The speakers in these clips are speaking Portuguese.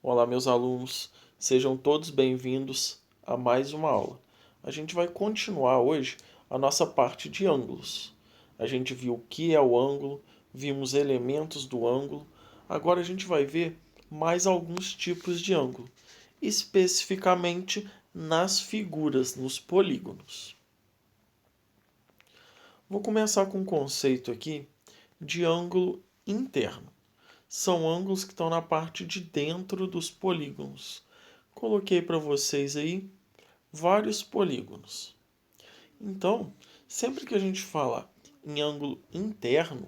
Olá, meus alunos, sejam todos bem-vindos a mais uma aula. A gente vai continuar hoje a nossa parte de ângulos. A gente viu o que é o ângulo, vimos elementos do ângulo, agora a gente vai ver mais alguns tipos de ângulo, especificamente nas figuras, nos polígonos. Vou começar com um conceito aqui de ângulo interno. São ângulos que estão na parte de dentro dos polígonos. Coloquei para vocês aí vários polígonos. Então, sempre que a gente fala em ângulo interno,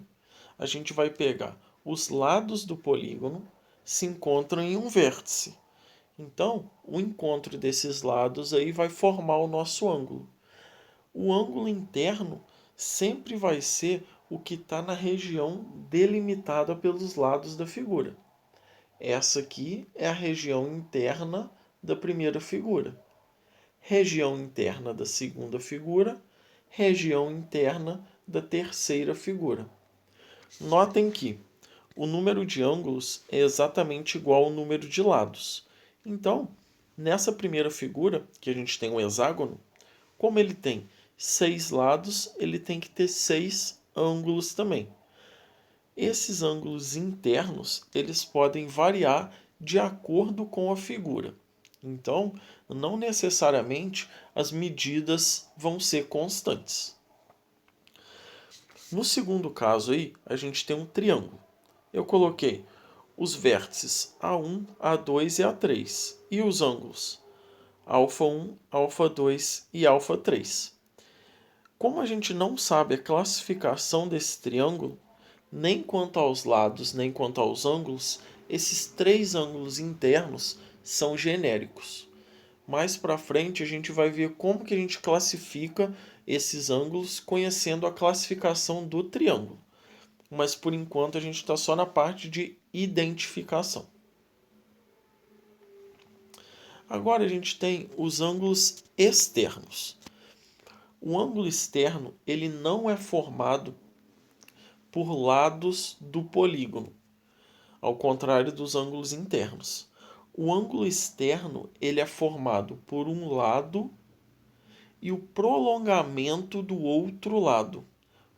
a gente vai pegar os lados do polígono se encontram em um vértice. Então, o encontro desses lados aí vai formar o nosso ângulo. O ângulo interno sempre vai ser o que está na região delimitada pelos lados da figura. Essa aqui é a região interna da primeira figura. Região interna da segunda figura, região interna da terceira figura. Notem que o número de ângulos é exatamente igual ao número de lados. Então, nessa primeira figura, que a gente tem um hexágono, como ele tem 6 lados, ele tem que ter 6 ângulos também. Esses ângulos internos, eles podem variar de acordo com a figura. Então, não necessariamente as medidas vão ser constantes. No segundo caso aí, a gente tem um triângulo. Eu coloquei os vértices A1, A2 e A3 e os ângulos α1, α2 e α3. Como a gente não sabe a classificação desse triângulo, nem quanto aos lados, nem quanto aos ângulos, esses três ângulos internos são genéricos. Mais para frente a gente vai ver como que a gente classifica esses ângulos conhecendo a classificação do triângulo. Mas por enquanto a gente está só na parte de identificação. Agora a gente tem os ângulos externos. O ângulo externo ele não é formado por lados do polígono, ao contrário dos ângulos internos. O ângulo externo ele é formado por um lado e o prolongamento do outro lado.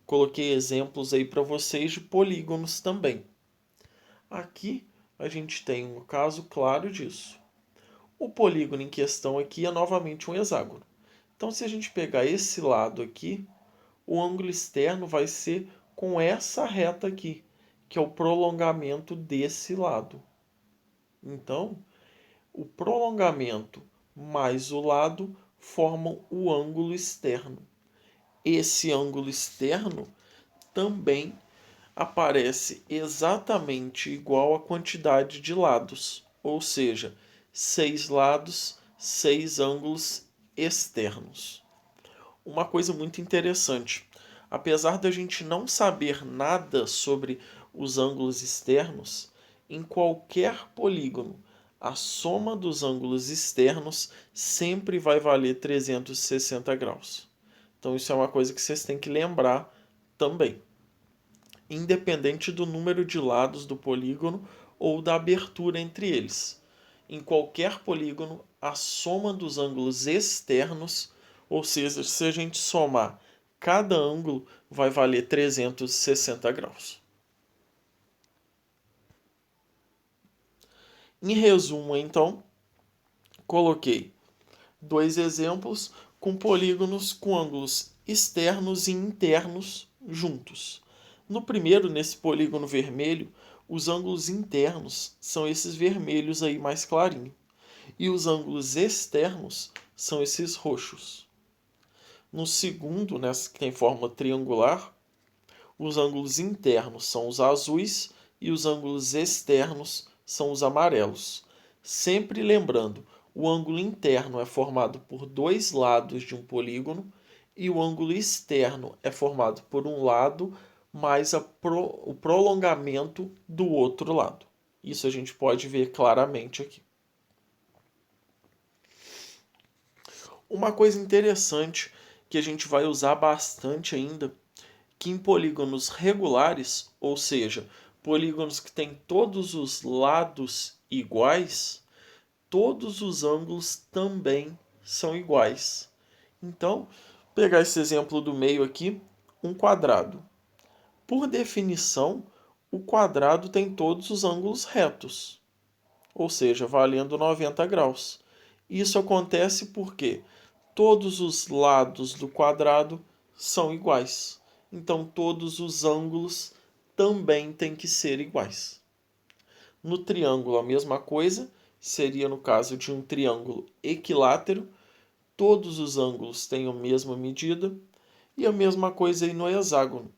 Coloquei exemplos aí para vocês de polígonos também. Aqui a gente tem um caso claro disso. O polígono em questão aqui é novamente um hexágono. Então, se a gente pegar esse lado aqui, o ângulo externo vai ser com essa reta aqui, que é o prolongamento desse lado. Então, o prolongamento mais o lado formam o ângulo externo. Esse ângulo externo também aparece exatamente igual à quantidade de lados, ou seja, 6 lados, 6 ângulos externos. Uma coisa muito interessante, apesar da gente não saber nada sobre os ângulos externos, em qualquer polígono, a soma dos ângulos externos sempre vai valer 360 graus. Então isso é uma coisa que vocês têm que lembrar também. Independente do número de lados do polígono ou da abertura entre eles. Em qualquer polígono, a soma dos ângulos externos, ou seja, se a gente somar cada ângulo, vai valer 360 graus. Em resumo, então, coloquei dois exemplos com polígonos com ângulos externos e internos juntos. No primeiro, nesse polígono vermelho, os ângulos internos são esses vermelhos aí mais clarinho. E os ângulos externos são esses roxos. No segundo, nessa que tem forma triangular, os ângulos internos são os azuis e os ângulos externos são os amarelos. Sempre lembrando, o ângulo interno é formado por dois lados de um polígono e o ângulo externo é formado por um lado mais o prolongamento do outro lado. Isso a gente pode ver claramente aqui. Uma coisa interessante que a gente vai usar bastante ainda, que em polígonos regulares, ou seja, polígonos que têm todos os lados iguais, todos os ângulos também são iguais. Então, pegar esse exemplo do meio aqui, um quadrado. Por definição, o quadrado tem todos os ângulos retos, ou seja, valendo 90 graus. Isso acontece porque todos os lados do quadrado são iguais. Então, todos os ângulos também têm que ser iguais. No triângulo, a mesma coisa, seria no caso de um triângulo equilátero, todos os ângulos têm a mesma medida, e a mesma coisa aí no hexágono.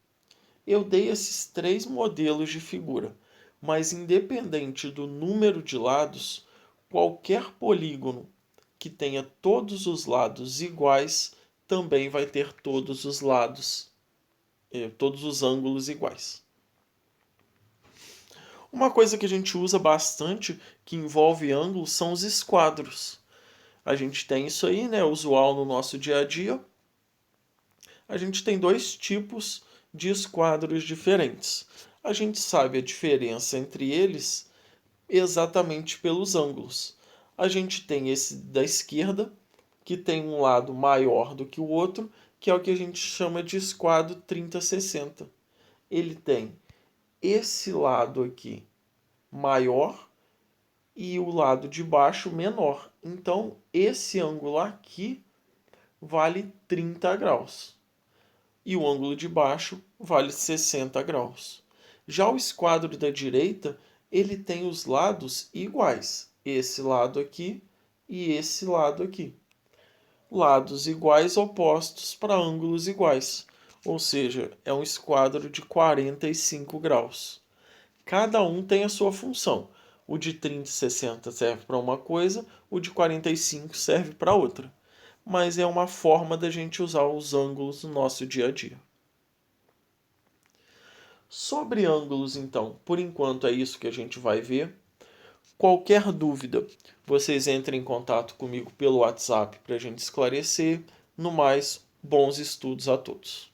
Eu dei esses três modelos de figura, mas independente do número de lados, qualquer polígono que tenha todos os lados iguais também vai ter todos os lados, todos os ângulos iguais. Uma coisa que a gente usa bastante que envolve ângulos são os esquadros. A gente tem isso aí, né, usual no nosso dia a dia. A gente tem dois tipos de esquadros diferentes. A gente sabe a diferença entre eles exatamente pelos ângulos. A gente tem esse da esquerda, que tem um lado maior do que o outro, que é o que a gente chama de esquadro 30-60. Ele tem esse lado aqui maior e o lado de baixo menor. Então, esse ângulo aqui vale 30 graus e o ângulo de baixo vale 60 graus. Já o esquadro da direita, ele tem os lados iguais, esse lado aqui e esse lado aqui. Lados iguais opostos para ângulos iguais, ou seja, é um esquadro de 45 graus. Cada um tem a sua função. O de 30 e 60 serve para uma coisa, o de 45 serve para outra. Mas é uma forma da gente usar os ângulos no nosso dia a dia. Sobre ângulos, então, por enquanto é isso que a gente vai ver. Qualquer dúvida, vocês entrem em contato comigo pelo WhatsApp para a gente esclarecer. No mais, bons estudos a todos.